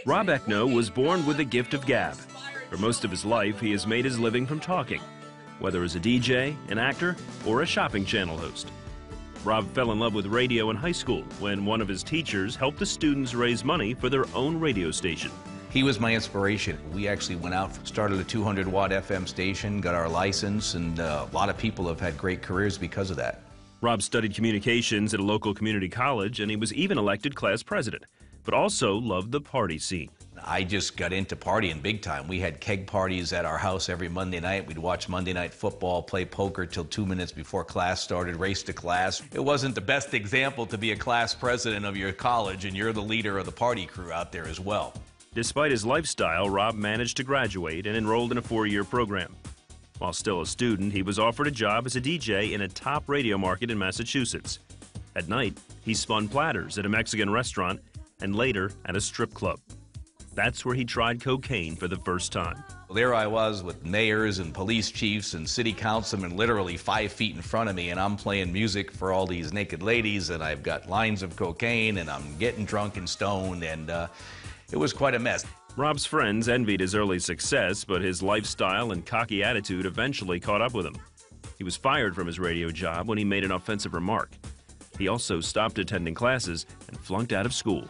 Rob Ekno was born with the gift of gab. For most of his life, he has made his living from talking, whether as a DJ, an actor, or a shopping channel host. Rob fell in love with radio in high school when one of his teachers helped the students raise money for their own radio station. He was my inspiration. We actually went out, started a 200-watt FM station, got our license, and a lot of people have had great careers because of that. Rob studied communications at a local community college, and he was even elected class president, but also loved the party scene. I just got into partying big time. We had keg parties at our house every Monday night. We'd watch Monday Night Football, play poker till 2 minutes before class started, race to class. It wasn't the best example to be a class president of your college, and you're the leader of the party crew out there as well. Despite his lifestyle, Rob managed to graduate and enrolled in a 4-year program. While still a student, he was offered a job as a DJ in a top radio market in Massachusetts. At night, he spun platters at a Mexican restaurant and later at a strip club. That's where he tried cocaine for the first time. There I was with mayors and police chiefs and city councilmen literally 5 feet in front of me, and I'm playing music for all these naked ladies, and I've got lines of cocaine, and I'm getting drunk and stoned, and it was quite a mess. Rob's friends envied his early success, but his lifestyle and cocky attitude eventually caught up with him. He was fired from his radio job when he made an offensive remark. He also stopped attending classes and flunked out of school.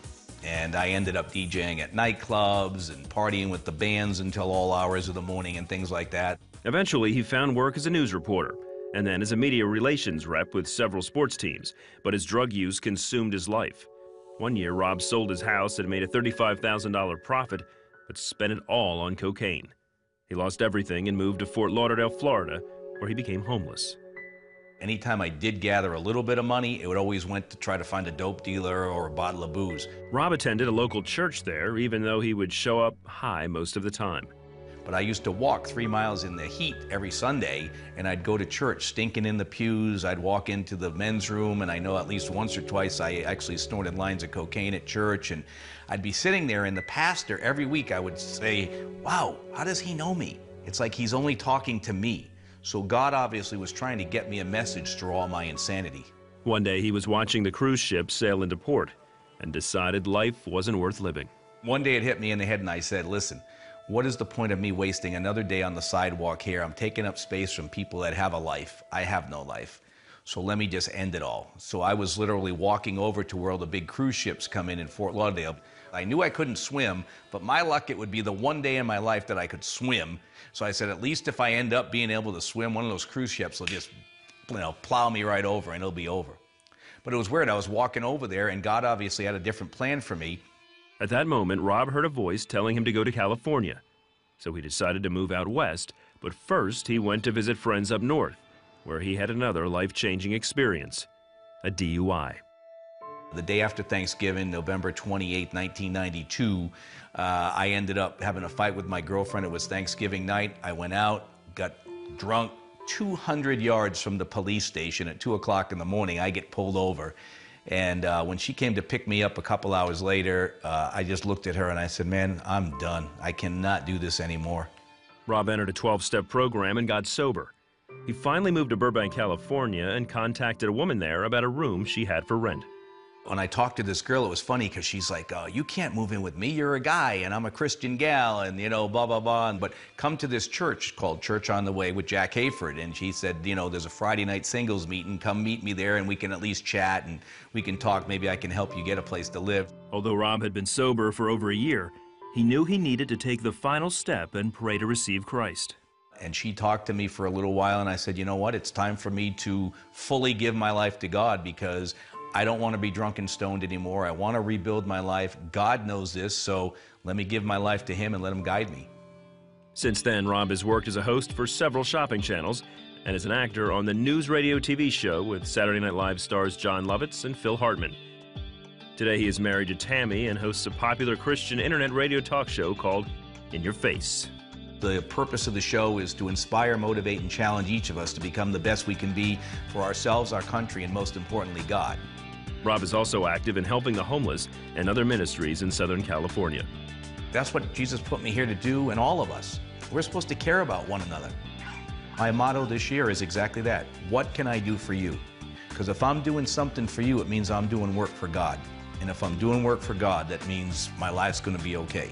And I ended up DJing at nightclubs and partying with the bands until all hours of the morning and things like that. Eventually, he found work as a news reporter and then as a media relations rep with several sports teams, but his drug use consumed his life. One year, Rob sold his house and made a $35,000 profit, but spent it all on cocaine. He lost everything and moved to Fort Lauderdale, Florida, where he became homeless. Anytime I did gather a little bit of money, it would always went to try to find a dope dealer or a bottle of booze. Rob attended a local church there, even though he would show up high most of the time. But I used to walk 3 miles in the heat every Sunday, and I'd go to church stinking in the pews. I'd walk into the men's room, and I know at least once or twice I actually snorted lines of cocaine at church. And I'd be sitting there, and the pastor, every week I would say, wow, how does he know me? It's like he's only talking to me. So God obviously was trying to get me a message through all my insanity. One day he was watching the cruise ship sail into port and decided life wasn't worth living. One day it hit me in the head, and I said, listen, what is the point of me wasting another day on the sidewalk here? I'm taking up space from people that have a life. I have no life. So let me just end it all. So I was literally walking over to where all the big cruise ships come in Fort Lauderdale. I knew I couldn't swim, but my luck, it would be the one day in my life that I could swim. So I said, at least if I end up being able to swim, one of those cruise ships will just, plow me right over and it'll be over. But it was weird. I was walking over there, and God obviously had a different plan for me. At that moment, Rob heard a voice telling him to go to California. So he decided to move out west, but first he went to visit friends up north, where he had another life-changing experience, a DUI. The day after Thanksgiving, November 28, 1992, I ended up having a fight with my girlfriend. It was Thanksgiving night. I went out, got drunk 200 yards from the police station. At 2 o'clock in the morning, I get pulled over. And when she came to pick me up a couple hours later, I just looked at her and I said, man, I'm done. I cannot do this anymore. Rob entered a 12-step program and got sober. He finally moved to Burbank, California, and contacted a woman there about a room she had for rent. When I talked to this girl, it was funny because she's like, oh, you can't move in with me. You're a guy, and I'm a Christian gal, and, blah, blah, blah. But come to this church called Church on the Way with Jack Hayford. And she said, there's a Friday night singles meeting. Come meet me there, and we can at least chat, and we can talk. Maybe I can help you get a place to live. Although Rob had been sober for over a year, he knew he needed to take the final step and pray to receive Christ. And she talked to me for a little while, and I said, you know what? It's time for me to fully give my life to God, because I don't want to be drunk and stoned anymore. I want to rebuild my life. God knows this, so let me give my life to Him and let Him guide me. Since then, Rob has worked as a host for several shopping channels and as an actor on the news radio TV show with Saturday Night Live stars John Lovitz and Phil Hartman. Today he is married to Tammy and hosts a popular Christian internet radio talk show called In Your Face. The purpose of the show is to inspire, motivate, and challenge each of us to become the best we can be for ourselves, our country, and most importantly, God. Rob is also active in helping the homeless and other ministries in Southern California. That's what Jesus put me here to do, and all of us. We're supposed to care about one another. My motto this year is exactly that. What can I do for you? Because if I'm doing something for you, it means I'm doing work for God. And if I'm doing work for God, that means my life's going to be okay.